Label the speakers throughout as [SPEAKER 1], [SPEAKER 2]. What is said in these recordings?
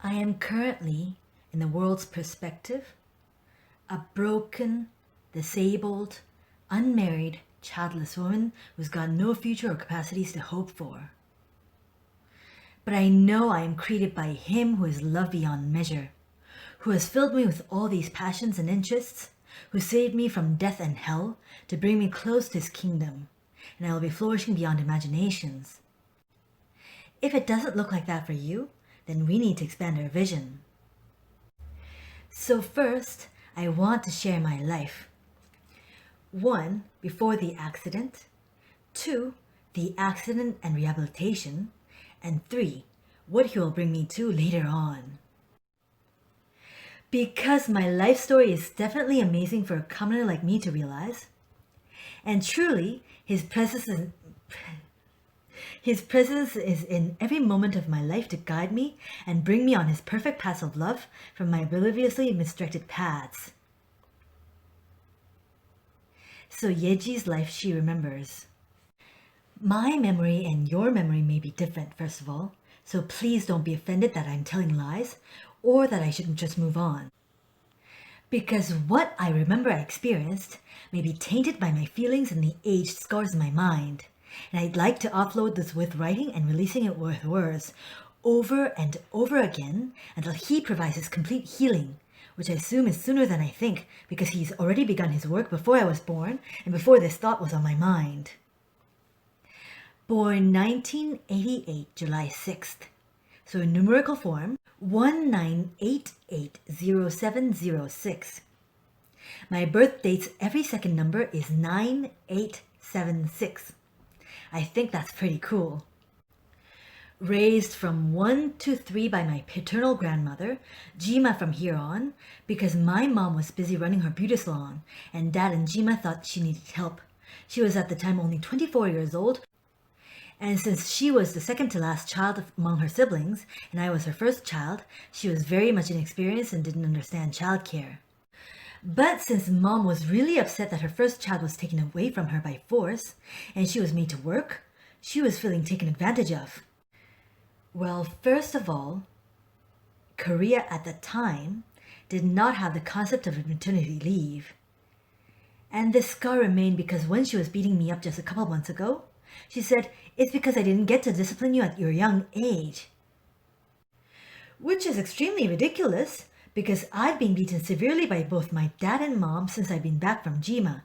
[SPEAKER 1] I am currently, in the world's perspective, a broken, disabled, unmarried, childless woman who's got no future or capacities to hope for. But I know I am created by Him who is love beyond measure, who has filled me with all these passions and interests, who saved me from death and hell to bring me close to His kingdom, and I will be flourishing beyond imaginations. If it doesn't look like that for you, then we need to expand our vision. So first, I want to share my life. 1, before the accident. 2, the accident and rehabilitation. And 3, what He will bring me to later on. Because my life story is definitely amazing for a commoner like me to realize. And truly, His presence is in every moment of my life to guide me and bring me on His perfect paths of love from my obliviously misdirected paths. So Yeji's life she remembers. My memory and your memory may be different, first of all, so please don't be offended that I'm telling lies or that I shouldn't just move on. Because what I remember I experienced may be tainted by my feelings and the aged scars in my mind. And I'd like to offload this with writing and releasing it with words over and over again until He provides His complete healing, which I assume is sooner than I think because He's already begun His work before I was born and before this thought was on my mind. Born 1988, July 6th. So in numerical form, 19880706. My birth date's every second number is 9876. I think that's pretty cool. Raised from 1 to 3 by my paternal grandmother, Jima from here on, because my mom was busy running her beauty salon, and Dad and Jima thought she needed help. She was at the time only 24 years old, and since she was the second to last child among her siblings, and I was her first child, she was very much inexperienced and didn't understand childcare. But since Mom was really upset that her first child was taken away from her by force, and she was made to work, she was feeling taken advantage of. Well, first of all, Korea at the time did not have the concept of maternity leave. And this scar remained because when she was beating me up just a couple months ago, she said, "It's because I didn't get to discipline you at your young age." Which is extremely ridiculous, because I've been beaten severely by both my dad and mom since I've been back from Jima,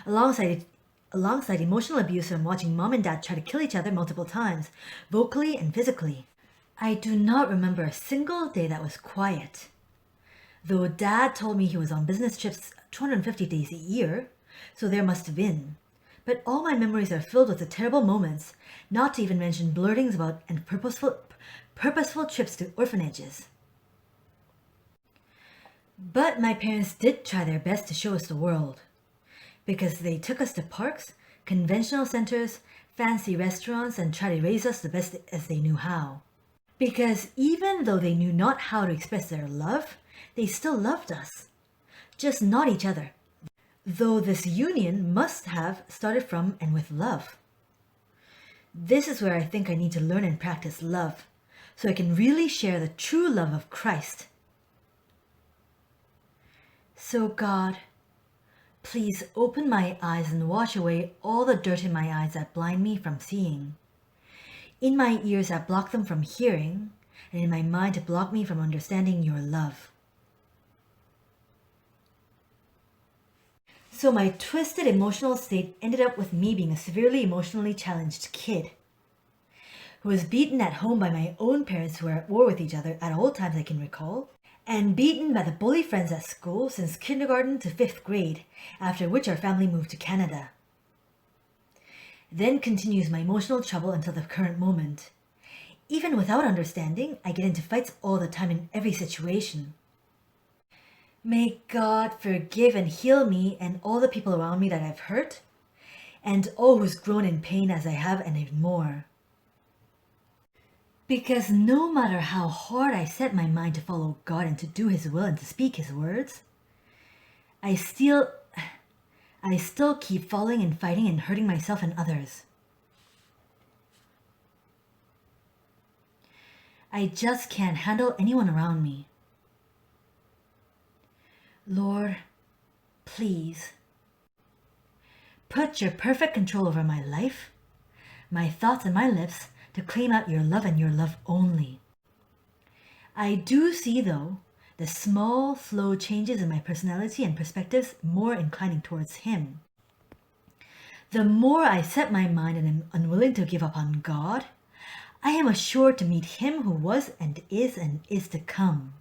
[SPEAKER 1] alongside emotional abuse from watching mom and dad try to kill each other multiple times, vocally and physically. I do not remember a single day that was quiet. Though Dad told me he was on business trips 250 days a year, so there must have been. But all my memories are filled with the terrible moments, not to even mention blurtings about and purposeful trips to orphanages. But my parents did try their best to show us the world, because they took us to parks, conventional centers, fancy restaurants, and tried to raise us the best as they knew how. Because even though they knew not how to express their love, they still loved us, just not each other. Though this union must have started from and with love. This is where I think I need to learn and practice love, so I can really share the true love of Christ. So God, please open my eyes and wash away all the dirt in my eyes that blind me from seeing, in my ears that block them from hearing, and in my mind to block me from understanding your love. So my twisted emotional state ended up with me being a severely emotionally challenged kid who was beaten at home by my own parents who were at war with each other at all times I can recall, and beaten by the bully friends at school since kindergarten to 5th grade, after which our family moved to Canada. Then continues my emotional trouble until the current moment. Even without understanding, I get into fights all the time in every situation. May God forgive and heal me and all the people around me that I've hurt, and all who's grown in pain as I have and even more. Because no matter how hard I set my mind to follow God and to do His will and to speak His words, I still keep falling and fighting and hurting myself and others. I just can't handle anyone around me. Lord, please, put your perfect control over my life, my thoughts and my lips to claim out your love and your love only. I do see, though, the small, slow changes in my personality and perspectives more inclining towards Him. The more I set my mind and am unwilling to give up on God, I am assured to meet Him who was and is to come.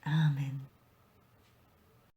[SPEAKER 1] Amen.